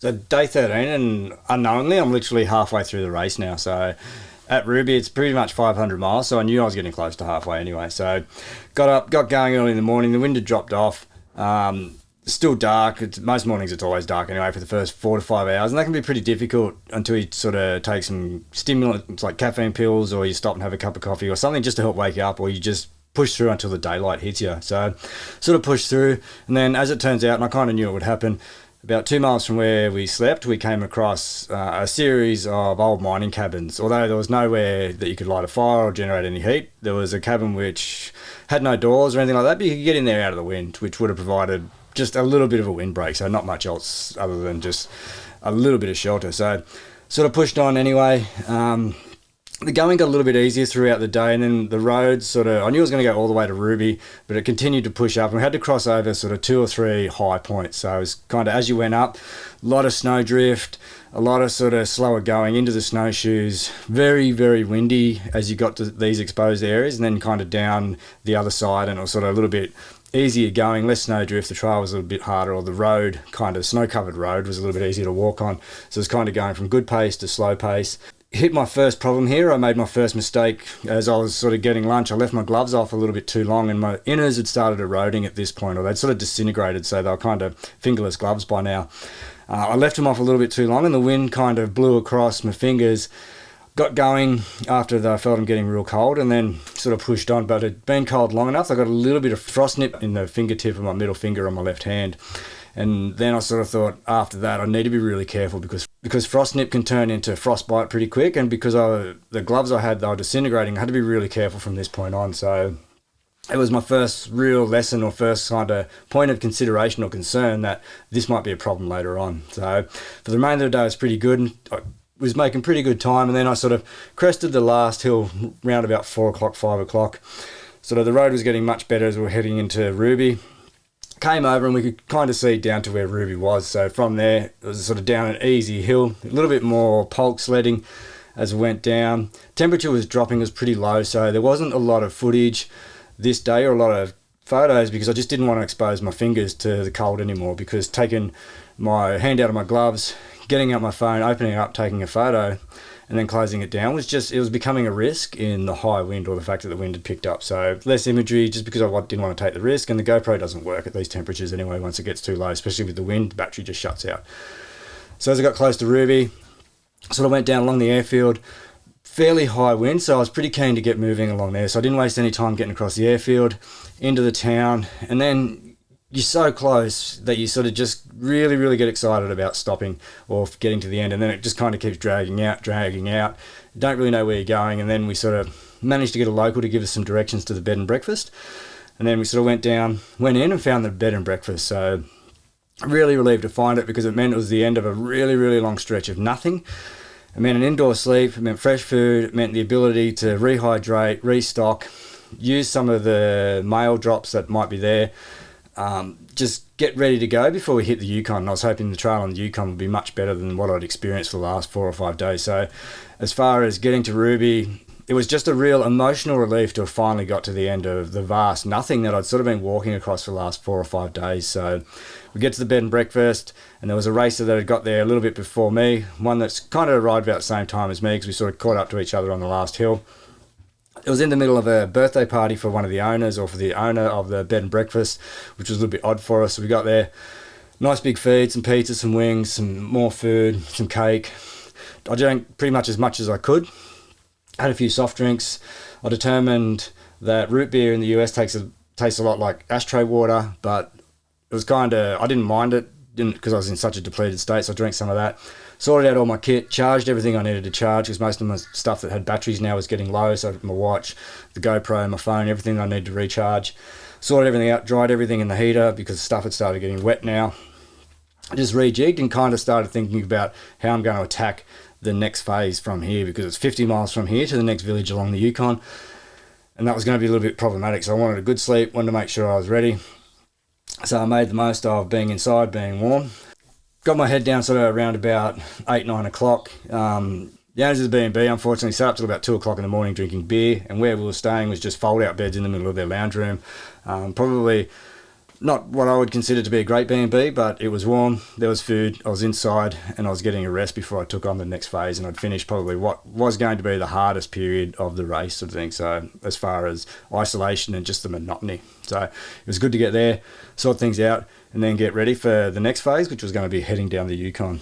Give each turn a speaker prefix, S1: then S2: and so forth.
S1: So day 13, and unknowingly, I'm literally halfway through the race now. So at Ruby, it's pretty much 500 miles, so I knew I was getting close to halfway anyway. So got going early in the morning. The wind had dropped off. Still dark. Most mornings it's always dark anyway for the first 4 to 5 hours, and that can be pretty difficult until you sort of take some stimulants like caffeine pills, or you stop and have a cup of coffee or something just to help wake you up, or you just push through until the daylight hits you. So sort of pushed through, and then as it turns out, and I kind of knew it would happen, about 2 miles from where we slept, we came across a series of old mining cabins. Although there was nowhere that you could light a fire or generate any heat, there was a cabin which had no doors or anything like that, but you could get in there out of the wind, which would have provided just a little bit of a windbreak, so not much else other than just a little bit of shelter. So sort of pushed on anyway. The going got a little bit easier throughout the day, and then the roads sort of, I knew I was going to go all the way to Ruby, but it continued to push up, and we had to cross over sort of 2 or 3 high points. So it was kind of, as you went up, a lot of snowdrift, a lot of sort of slower going into the snowshoes, very, very windy as you got to these exposed areas, and then kind of down the other side, and it was sort of a little bit easier going, less snowdrift. The trail was a little bit harder, or the road, kind of snow-covered road, was a little bit easier to walk on. So it was kind of going from good pace to slow pace. Hit my first problem here. I made my first mistake as I was sort of getting lunch. I left my gloves off a little bit too long, and my inners had started eroding at this point, or they'd sort of disintegrated, so they were kind of fingerless gloves by now. I left them off a little bit too long, and the wind kind of blew across my fingers. Got going after I felt them getting real cold, and then sort of pushed on, but it had been cold long enough. I got a little bit of frost nip in the fingertip of my middle finger on my left hand. And then I sort of thought after that I need to be really careful because frost nip can turn into frostbite pretty quick, and because the gloves I had, they were disintegrating, I had to be really careful from this point on. So it was my first real lesson, or first kind of point of consideration or concern that this might be a problem later on. So for the remainder of the day it was pretty good, and I was making pretty good time, and then I sort of crested the last hill around about 4 o'clock, 5 o'clock. So the road was getting much better as we were heading into Ruby. Came over and we could kind of see down to where Ruby was. So from there, it was sort of down an easy hill, a little bit more polk sledding as we went down. Temperature was dropping, it was pretty low, so there wasn't a lot of footage this day or a lot of photos, because I just didn't want to expose my fingers to the cold anymore, because taking my hand out of my gloves, getting out my phone, opening it up, taking a photo, and then closing it down it was becoming a risk in the high wind, or the fact that the wind had picked up. So less imagery, just because I didn't want to take the risk, and the GoPro doesn't work at these temperatures anyway. Once it gets too low, especially with the wind, the battery just shuts out. So as I got close to Ruby, sort of went down along the airfield, fairly high wind, so I was pretty keen to get moving along there. So I didn't waste any time getting across the airfield, into the town, and then you're so close that you sort of just really, really get excited about stopping or getting to the end, and then it just kind of keeps dragging out. Don't really know where you're going, and then we sort of managed to get a local to give us some directions to the bed and breakfast, and then we sort of went in and found the bed and breakfast. So really relieved to find it, because it meant it was the end of a really, really long stretch of nothing. It meant an indoor sleep, it meant fresh food, it meant the ability to rehydrate, restock, use some of the mail drops that might be there. Just get ready to go before we hit the Yukon. And I was hoping the trail on the Yukon would be much better than what I'd experienced for the last 4 or 5 days. So as far as getting to Ruby, it was just a real emotional relief to have finally got to the end of the vast nothing that I'd sort of been walking across for the last 4 or 5 days. So we get to the bed and breakfast, and there was a racer that had got there a little bit before me, one that's kind of arrived about the same time as me, because we sort of caught up to each other on the last hill. It was in the middle of a birthday party for one of the owners, or for the owner of the bed and breakfast, which was a little bit odd for us. So we got there, nice big feed, some pizza, some wings, some more food, some cake. I drank pretty much as I could. Had a few soft drinks. I determined that root beer in the US tastes a lot like ashtray water, but it was kind of, I didn't mind it, because I was in such a depleted state, so I drank some of that. Sorted out all my kit, charged everything I needed to charge, because most of my stuff that had batteries now was getting low, so my watch, the GoPro, my phone, everything I needed to recharge. Sorted everything out, dried everything in the heater, because stuff had started getting wet now. I just rejigged and kind of started thinking about how I'm going to attack the next phase from here, because it's 50 miles from here to the next village along the Yukon, and that was going to be a little bit problematic. So I wanted a good sleep, wanted to make sure I was ready. So I made the most of being inside, being warm. Got my head down sort of around about 8, 9 o'clock. The owners of the B&B unfortunately sat up till about 2 o'clock in the morning drinking beer, and where we were staying was just fold-out beds in the middle of their lounge room. Probably not what I would consider to be a great B&B, but it was warm, there was food, I was inside, and I was getting a rest before I took on the next phase, and I'd finished probably what was going to be the hardest period of the race sort of thing, so as far as isolation and just the monotony. So it was good to get there, sort things out, and then get ready for the next phase, which was going to be heading down the Yukon.